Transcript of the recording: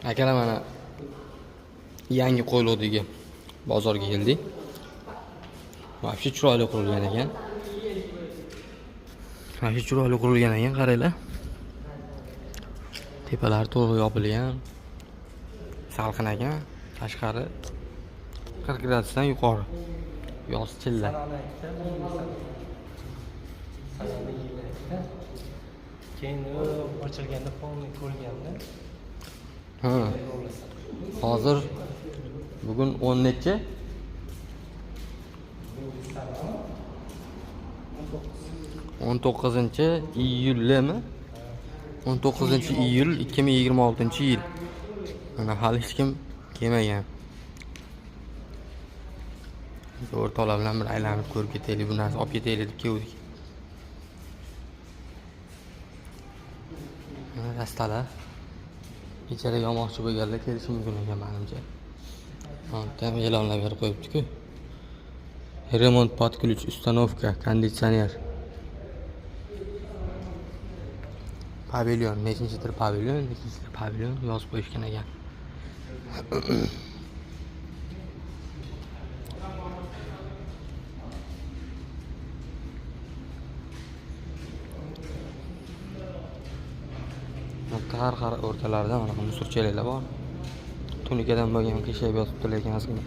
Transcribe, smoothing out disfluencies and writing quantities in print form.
Akalar mana yangi qo'yiladigan bozorga keldik. Vobshe chiroyli qurilgan ekan. Vobshe chiroyli qurilgan ekan, qaranglar. Tepalari to'g'ri yopilgan. Salqin ekan. Tashqari 40 gradusdan yuqori. Yoz chilla. Keyin ochilganda polni ko'rganda. Ha. Hozir bugun 10 necha? 19-iyulmi? 19-iyul 2026-yil. Mana hali hech kim kelmagan. O'rtoqlar bilan bir aylanib ko'rib ketaylik, bu narsa olib ketaylik deb keldik. Mana rastalar. Ichariga olmoqchi bo'lganlar kelishi mumkin ekan menimcha. Ham e'lonlar berib qo'yibdi-ku. Remont под ключ, установка, konditsioner. Pavilyon, nechinchidir pavilyon yozib qo'yishgan ekan. Har o'rtalarida mana bu musorchalar bor. Tunikadan bo'lgan qiyshayib yotibdi lekin ozgina.